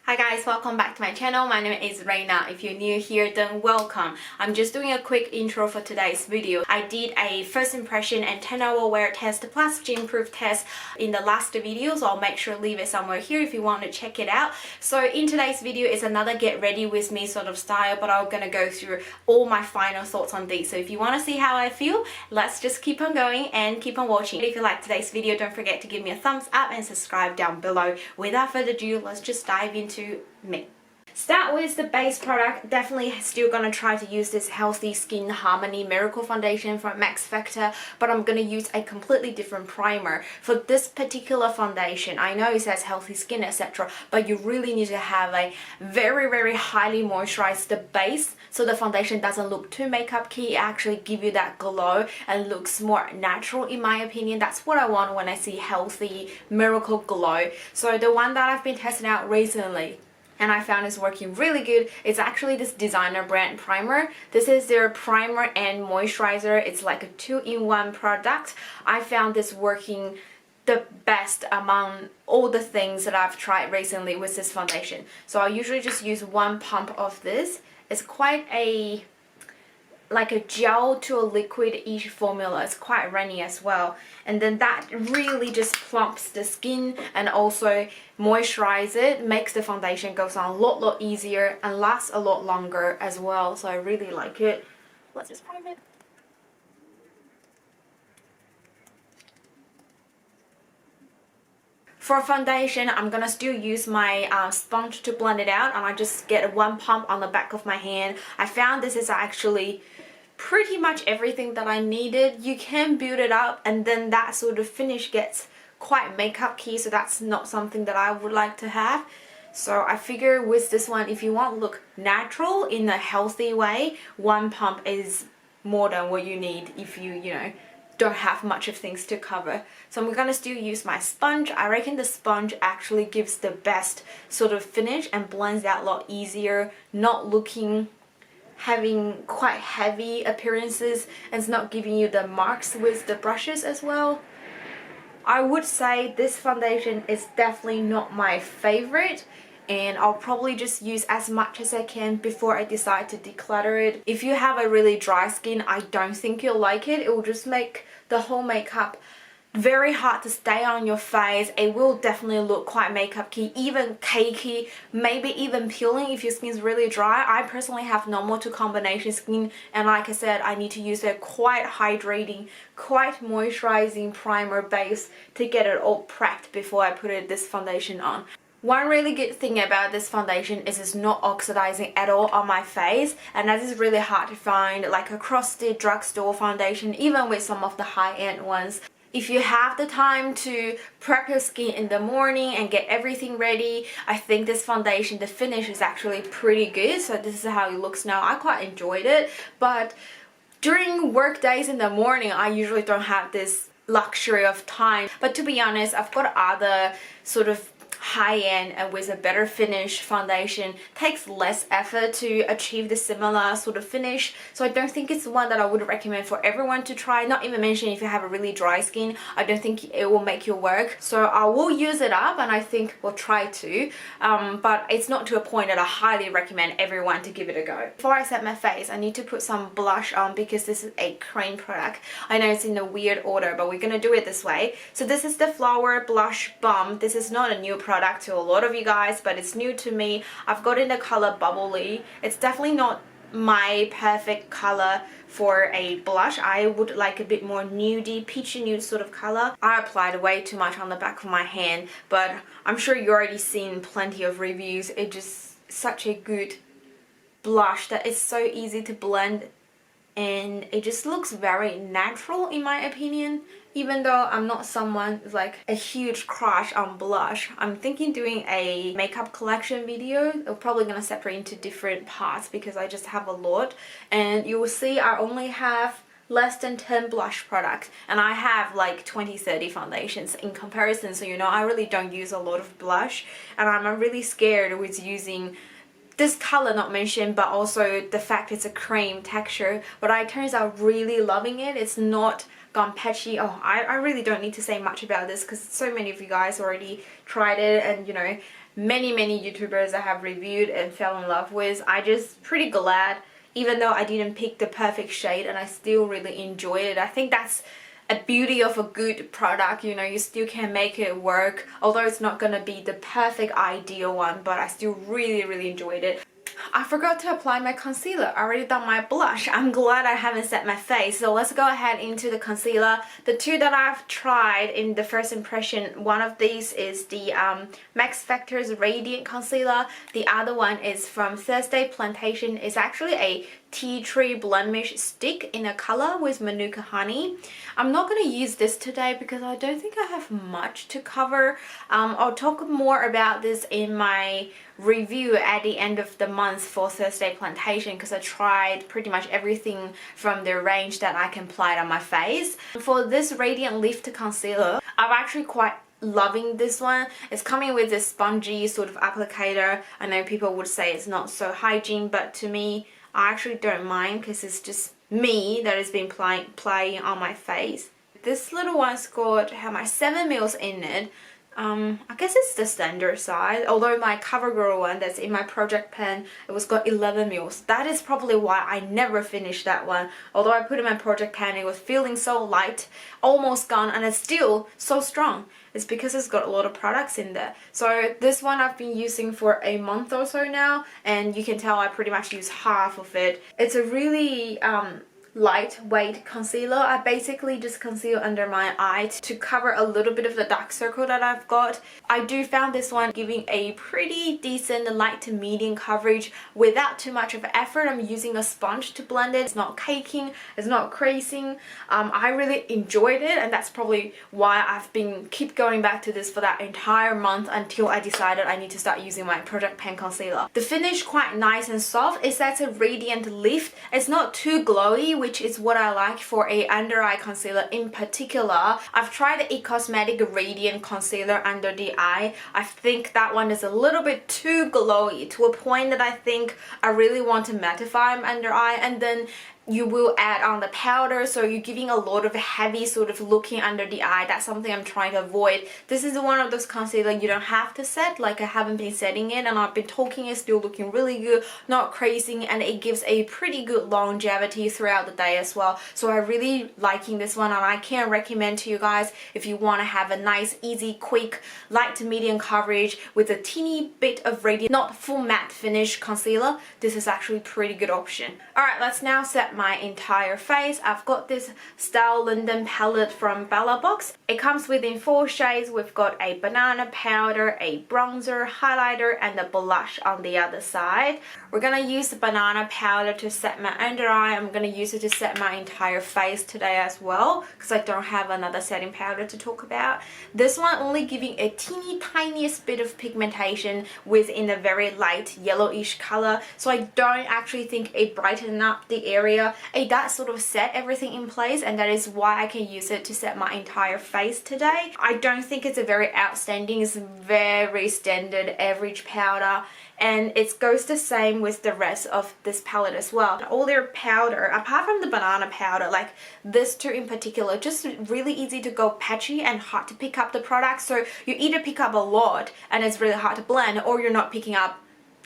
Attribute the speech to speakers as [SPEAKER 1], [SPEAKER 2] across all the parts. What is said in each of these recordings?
[SPEAKER 1] Hi guys, welcome back to my channel. My name is Rena. If you're new here, then welcome. I'm just doing a quick intro for today's video. I did a first impression and 10-hour wear test plus gym proof test in the last video, so I'll make sure to leave it somewhere here if you want to check it out. So in today's video is another get ready with me sort of style, but I'm gonna go through all my final thoughts on these. So if you want to see how I feel, let's just keep on going and keep on watching. If you like today's video, don't forget to give me a thumbs up and subscribe down below. Without further ado, let's just dive into me. Start with the base product. Definitely still gonna try to use this Healthy Skin Harmony Miracle Foundation from Max Factor, but I'm gonna use a completely different primer for this particular foundation. I know it says healthy skin, etc., but you really need to have a very highly moisturized base so the foundation doesn't look too makeup key. It actually give you that glow and looks more natural, in my opinion. That's what I want when I see healthy miracle glow. So the one that I've been testing out recently and I found is working really good. It's actually this designer brand primer. This is their primer and moisturizer. It's like a 2-in-1 product. I found this working the best among all the things that I've tried recently with this foundation. So I usually just use one pump of this. It's quite a like a gel to a liquid-ish formula. It's quite runny as well, and then that really just plumps the skin and also moisturize it, makes the foundation goes on a lot easier and lasts a lot longer as well. So I really like it. Let's just prime it. For foundation, I'm gonna still use my sponge to blend it out, and I just get one pump on the back of my hand. I found this is actually pretty much everything that I needed. You can build it up and then that sort of finish gets quite makeup key, so that's not something that I would like to have. So I figure with this one, if you want to look natural in a healthy way, one pump is more than what you need if you know, don't have much of things to cover. So I'm gonna still use my sponge. I reckon the sponge actually gives the best sort of finish and blends out a lot easier, not looking having quite heavy appearances, and it's not giving you the marks with the brushes as well. I would say this foundation is definitely not my favorite, and I'll probably just use as much as I can before I decide to declutter it. If you have a really dry skin, I don't think you'll like it. It will just make the whole makeup very hard to stay on your face. It will definitely look quite makeup key, even cakey, maybe even peeling if your skin's really dry. I personally have normal to combination skin, and like I said, I need to use a quite hydrating, quite moisturizing primer base to get it all prepped before I put this foundation on. One really good thing about this foundation is it's not oxidizing at all on my face, and that is really hard to find like across the drugstore foundation, even with some of the high-end ones. If you have the time to prep your skin in the morning and get everything ready, I think this foundation, the finish is actually pretty good. So this is how it looks now. I quite enjoyed it, but during work days in the morning, I usually don't have this luxury of time. But to be honest, I've got other sort of high-end and with a better finish foundation. Takes less effort to achieve the similar sort of finish, so I don't think it's one that I would recommend for everyone to try. Not even mention if you have a really dry skin, I don't think it will make your work. So I will use it up, and I think we'll try to, but it's not to a point that I highly recommend everyone to give it a go. Before I set my face, I need to put some blush on because this is a cream product. I know it's in a weird order, but we're gonna do it this way. So this is the Flower Blush Bomb. This is not a new product to a lot of you guys, but it's new to me. I've got in the color Bubbly. It's definitely not my perfect color for a blush. I would like a bit more nudie, peachy nude sort of color. I applied way too much on the back of my hand, but I'm sure you already seen plenty of reviews. It's just such a good blush that is so easy to blend, and it just looks very natural in my opinion. Even though I'm not someone with like a huge crush on blush, I'm thinking doing a makeup collection video. I'm probably gonna separate into different parts because I just have a lot, and you will see I only have less than 10 blush products, and I have like 20-30 foundations in comparison, so you know I really don't use a lot of blush, and I'm really scared with using this color not mentioned, but also the fact it's a cream texture, but I turns out really loving it. It's not gone patchy. Oh, I really don't need to say much about this because so many of you guys already tried it, and you know, many YouTubers I have reviewed and fell in love with. I just pretty glad, even though I didn't pick the perfect shade, and I still really enjoyed it. I think that's a beauty of a good product, you know, you still can make it work, although it's not gonna be the perfect ideal one, but I still really enjoyed it. I forgot to apply my concealer. I already done my blush. I'm glad I haven't set my face. So let's go ahead into the concealer. The two that I've tried in the first impression, one of these is the Max Factor's Radiant Concealer. The other one is from Thursday Plantation. It's actually a tea tree blemish stick in a color with Manuka honey. I'm not going to use this today because I don't think I have much to cover. I'll talk more about this in my review at the end of the month for Thursday Plantation, because I tried pretty much everything from their range that I can apply on my face. For this Radiant Lift Concealer, I'm actually quite loving this one. It's coming with this spongy sort of applicator. I know people would say it's not so hygiene, but to me, I actually don't mind because it's just me that has been playing on my face. This little one's got how much 7 mils in it. I guess it's the standard size, although my CoverGirl one that's in my project pen, it was got 11 mils. That is probably why I never finished that one. Although I put it in my project pen, it was feeling so light, almost gone, and it's still so strong. It's because it's got a lot of products in there. So this one I've been using for a month or so now, and you can tell I pretty much use half of it. It's a really lightweight concealer. I basically just conceal under my eye to cover a little bit of the dark circle that I've got. I do found this one giving a pretty decent light to medium coverage without too much of effort. I'm using a sponge to blend it. It's not caking, it's not creasing. I really enjoyed it, and that's probably why I've been keep going back to this for that entire month until I decided I need to start using my project pen concealer. The finish quite nice and soft. It's that's a radiant lift. It's not too glowy, which is what I like for a under eye concealer in particular. I've tried the E.L.F Cosmetics Radiant Concealer under the eye. I think that one is a little bit too glowy to a point that I think I really want to mattify my under eye, and then you will add on the powder, so you're giving a lot of heavy sort of looking under the eye. That's something I'm trying to avoid. This is one of those concealer you don't have to set, like I haven't been setting it, and I've been talking, it's still looking really good, not crazy, and it gives a pretty good longevity throughout the day as well. So I'm really liking this one, and I can recommend to you guys if you want to have a nice, easy, quick, light to medium coverage with a teeny bit of radiant, not full matte finish concealer. This is actually a pretty good option. Alright, let's now set my entire face. I've got this STYL-LONDON palette from Bella Box. It comes within 4 shades. We've got a banana powder, a bronzer, highlighter, and a blush on the other side. We're gonna use the banana powder to set my under eye. I'm gonna use it to set my entire face today as well, because I don't have another setting powder to talk about. This one only giving a teeny tiniest bit of pigmentation within a very light yellowish color, so I don't actually think it brightened up the area. It does sort of set everything in place, and that is why I can use it to set my entire face today. I don't think it's a very outstanding, it's very standard average powder, and it goes the same with the rest of this palette as well. All their powder, apart from the banana powder, like this two in particular, just really easy to go patchy and hard to pick up the product. So you either pick up a lot and it's really hard to blend, or you're not picking up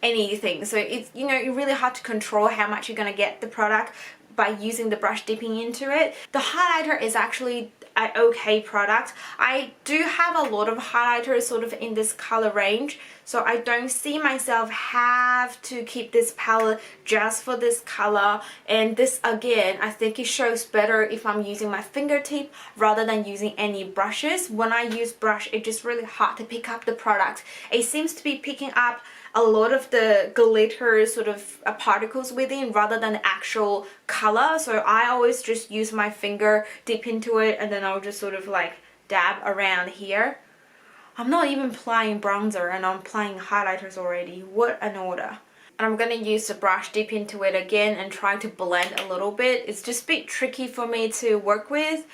[SPEAKER 1] anything. So it's, you know, you're really hard to control how much you're gonna get the product by using the brush dipping into it. The highlighter is actually an okay product. I do have a lot of highlighters sort of in this color range, so I don't see myself have to keep this palette just for this color. And this, again, I think it shows better if I'm using my fingertip rather than using any brushes. When I use brush, it's just really hard to pick up the product. It seems to be picking up a lot of the glitter sort of particles within rather than actual color. So I always just use my finger, dip into it, and then I'll just sort of like dab around here. I'm not even applying bronzer and I'm applying highlighters already. What an order. And I'm going to use the brush, dip into it again and try to blend a little bit. It's just a bit tricky for me to work with.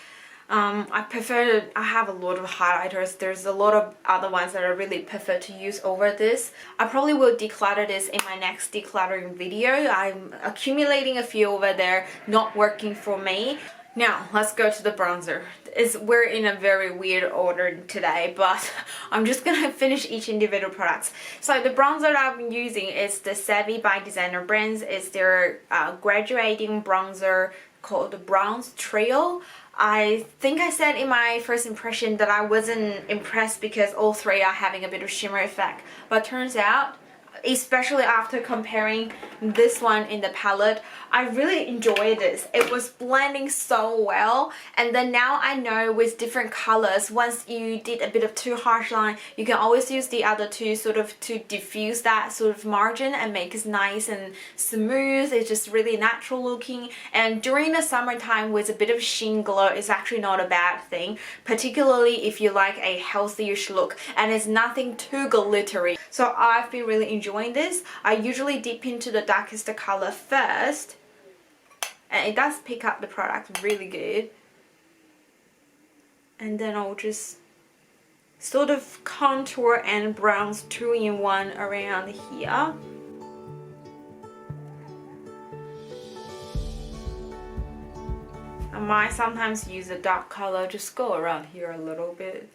[SPEAKER 1] I have a lot of highlighters. There's a lot of other ones that I really prefer to use over this. I probably will declutter this in my next decluttering video. I'm accumulating a few over there, not working for me. Now, let's go to the bronzer. We're in a very weird order today, but I'm just gonna finish each individual product. So the bronzer that I've been using is the Savvy by Designer Brands. It's their graduating bronzer called the Bronze Trio. I think I said in my first impression that I wasn't impressed because all three are having a bit of shimmer effect, but turns out, especially after comparing this one in the palette, I really enjoyed this. It was blending so well, and then now I know with different colors, once you did a bit of too harsh line, you can always use the other two sort of to diffuse that sort of margin and make it nice and smooth. It's just really natural looking, and during the summertime with a bit of sheen glow is actually not a bad thing, particularly if you like a healthy-ish look, and it's nothing too glittery. So I've been really enjoying this. I usually dip into the darkest color first, and it does pick up the product really good, and then I'll just sort of contour and bronze 2-in-1 around here. I might sometimes use a dark color, just go around here a little bit.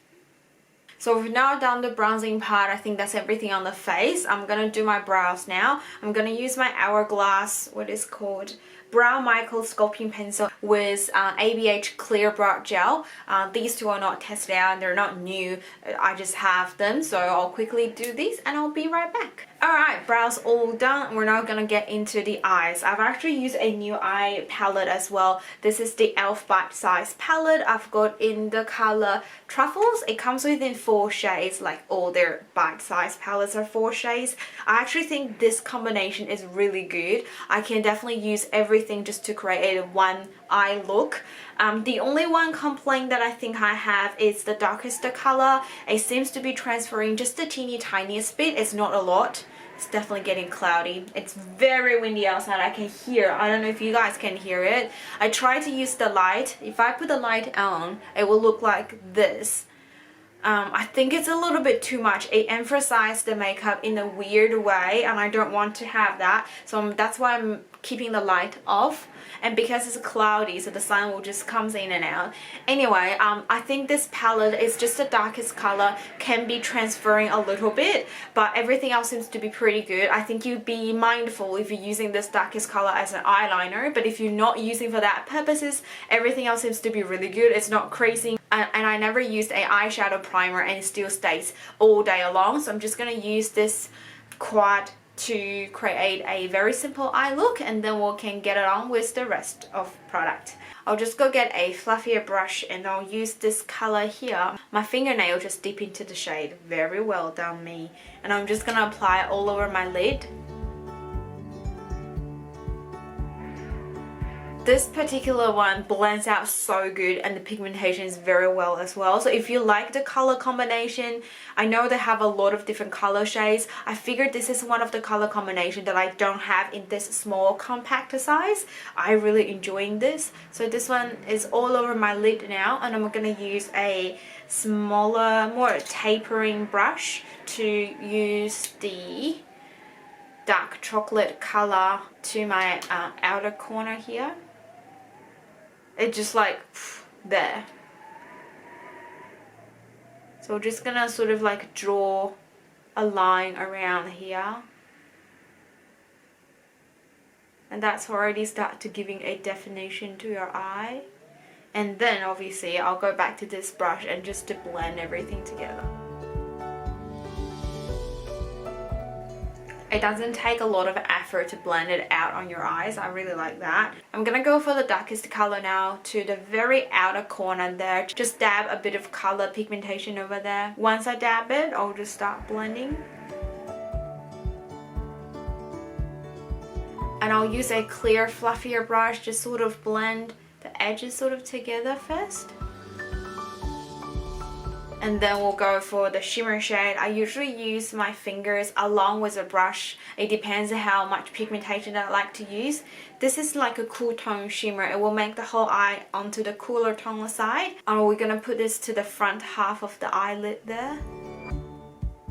[SPEAKER 1] So we've now done the bronzing part. I think that's everything on the face. I'm gonna do my brows now. I'm gonna use my Hourglass, what is called Brow Michael Sculpting Pencil with ABH Clear Brow Gel. These two are not tested out and they're not new. I just have them, so I'll quickly do these and I'll be right back. Alright, brows all done. We're now gonna get into the eyes. I've actually used a new eye palette as well. This is the E.L.F Bite Size palette. I've got in the color Truffles. It comes within 4 shades, like all their bite size palettes are 4 shades. I actually think this combination is really good. I can definitely use everything just to create a one eye look. The only one complaint that I think I have is the darkest color. It seems to be transferring just the teeny tiniest bit. It's not a lot. It's definitely getting cloudy. It's very windy outside. I can hear. I don't know if you guys can hear it. I try to use the light. If I put the light on, it will look like this. I think it's a little bit too much. It emphasized the makeup in a weird way, and I don't want to have that. So that's why I'm keeping the light off. And because it's cloudy, so the sun will just comes in and out. Anyway, I think this palette is just the darkest color, can be transferring a little bit, but everything else seems to be pretty good. I think you'd be mindful if you're using this darkest color as an eyeliner, but if you're not using for that purposes, everything else seems to be really good. It's not crazy. And I never used a eyeshadow primer and it still stays all day long, so I'm just going to use this quad to create a very simple eye look, and then we can get it on with the rest of product. I'll just go get a fluffier brush and I'll use this color here. My fingernail just dip into the shade. Very well done, me. And I'm just gonna apply it all over my lid. This particular one blends out so good, and the pigmentation is very well as well. So if you like the color combination, I know they have a lot of different color shades. I figured this is one of the color combination that I don't have in this small compact size. I'm really enjoying this. So this one is all over my lid now, and I'm gonna use a smaller, more tapering brush to use the dark chocolate color to my outer corner here. It's just like there. So we're just gonna sort of like draw a line around here, and that's already start to giving a definition to your eye. And then obviously I'll go back to this brush and just to blend everything together. It doesn't take a lot of effort to blend it out on your eyes. I really like that. I'm gonna go for the darkest color now to the very outer corner there. Just dab a bit of color pigmentation over there. Once I dab it, I'll just start blending. And I'll use a clear, fluffier brush, just sort of blend the edges sort of together first. And then we'll go for the shimmer shade. I usually use my fingers along with a brush. It depends on how much pigmentation I like to use. This is like a cool tone shimmer. It will make the whole eye onto the cooler tone side. And we're gonna put this to the front half of the eyelid there.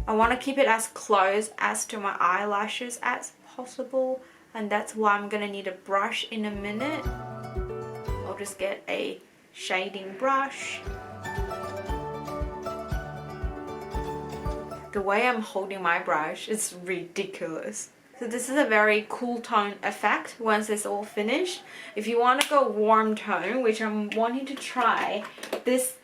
[SPEAKER 1] I want to keep it as close as to my eyelashes as possible, and that's why I'm gonna need a brush in a minute. I'll I'll just get a shading brush. The way I'm holding my brush is ridiculous. So this is a very cool tone effect once it's all finished. If you want to go warm tone, which I'm wanting to try this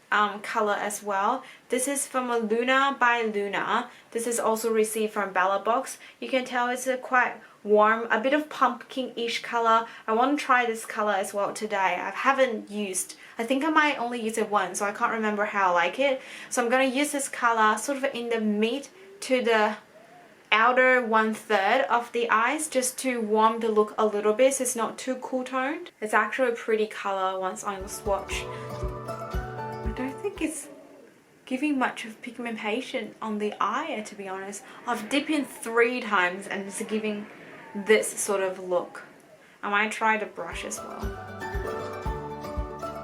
[SPEAKER 1] color as well. This is from a Luna by Luna. This is also received from Bella Box. You can tell it's a quite warm, a bit of pumpkin-ish color. I want to try this color as well today. I haven't used, I think I might only use it once, so I can't remember how I like it. So I'm going to use this color sort of in the mid to the outer 1/3 of the eyes, just to warm the look a little bit so it's not too cool toned. It's actually a pretty color once on the swatch. I don't think it's giving much of pigmentation on the eye, to be honest. I've dipped in 3 times and it's giving this sort of look. I might try the brush as well.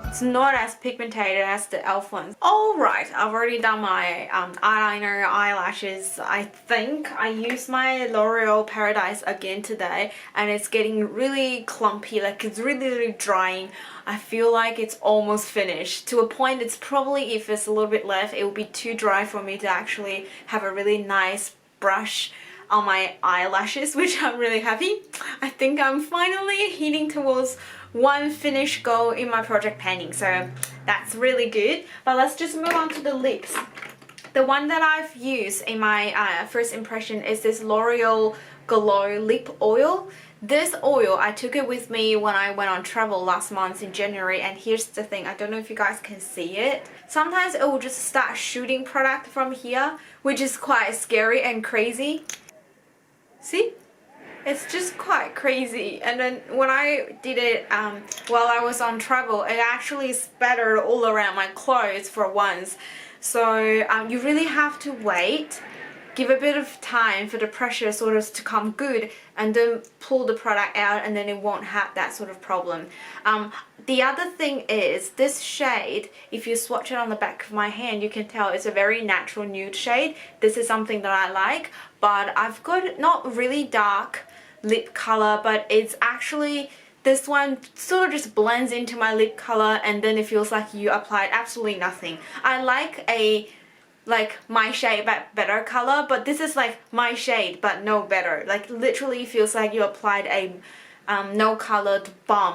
[SPEAKER 1] It's not as pigmented as the e.l.f. ones. Alright, I've already done my eyeliner, eyelashes. I think I used my L'Oreal Paradise again today and it's getting really clumpy, like it's really drying. I feel like it's almost finished. To a point, it's probably, if it's a little bit left, it will be too dry for me to actually have a really nice brush on my eyelashes, which I'm really happy. I think I'm finally heading towards one finish goal in my project painting, so that's really good. But let's just move on to the lips. The one that I've used in my first impression is this L'Oreal Glow Lip Oil. This oil, I took it with me when I went on travel last month in January, and here's the thing, I don't know if you guys can see it. Sometimes it will just start shooting product from here, which is quite scary and crazy. See? It's just quite crazy. And then when I did it while I was on travel, it actually spattered all around my clothes for once. So you really have to wait, give a bit of time for the pressure sort of to come good, and then pull the product out, and then it won't have that sort of problem. The other thing is this shade, if you swatch it on the back of my hand, you can tell it's a very natural nude shade. This is something that I like, but I've got not really dark lip color, but it's actually, this one sort of just blends into my lip color, and then it feels like you applied absolutely nothing. I like my shade but better color, but this is like my shade but no better. Like literally feels like you applied a no colored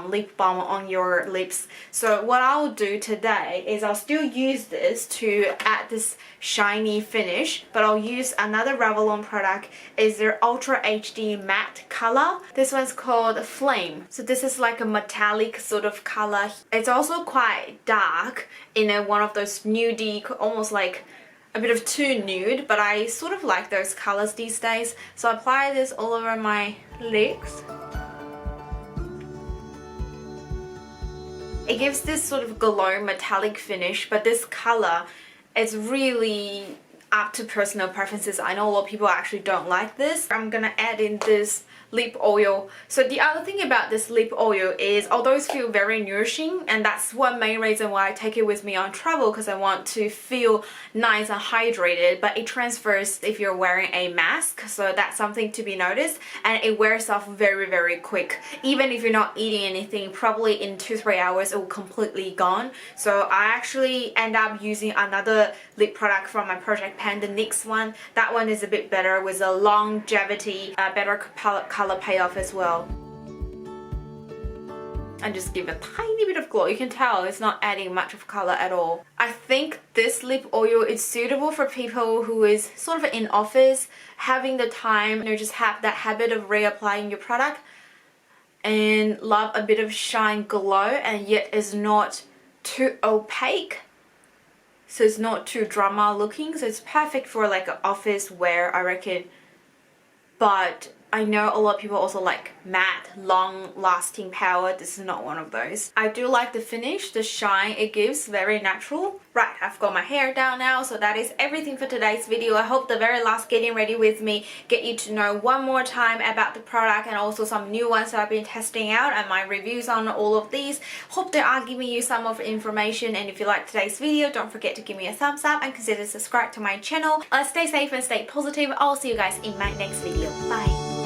[SPEAKER 1] lip balm on your lips. So what I'll do today is I'll still use this to add this shiny finish, but I'll use another Revlon product. Is their Ultra HD matte color. This one's called Flamme. So this is like a metallic sort of color. It's also quite dark in one of those nudie, almost like a bit of too nude, but I sort of like those colors these days. So I apply this all over my lips. It gives this sort of glow metallic finish, but this color is really up to personal preferences. I know a lot of people actually don't like this. I'm gonna add in this lip oil. So the other thing about this lip oil is, although it feels very nourishing, and that's one main reason why I take it with me on travel, because I want to feel nice and hydrated, but it transfers if you're wearing a mask, so that's something to be noticed, and it wears off very quick. Even if you're not eating anything, probably in 2-3 hours it will completely gone. So I actually end up using another lip product from my project pan, the NYX one. That one is a bit better with a longevity, better color payoff as well. And just give a tiny bit of glow. You can tell it's not adding much of color at all. I think this lip oil is suitable for people who is sort of in office, having the time, you know, just have that habit of reapplying your product and love a bit of shine glow, and yet is not too opaque. So it's not too drama looking. So it's perfect for like an office wear, I reckon. But I know a lot of people also like matte, long-lasting power. This is not one of those. I do like the finish, the shine it gives, very natural. Right, I've got my hair down now, so that is everything for today's video. I hope the very last getting ready with me get you to know one more time about the product, and also some new ones that I've been testing out and my reviews on all of these. Hope they are giving you some of the information, and if you like today's video, don't forget to give me a thumbs up and consider subscribe to my channel. Stay safe and stay positive. I'll see you guys in my next video. Bye.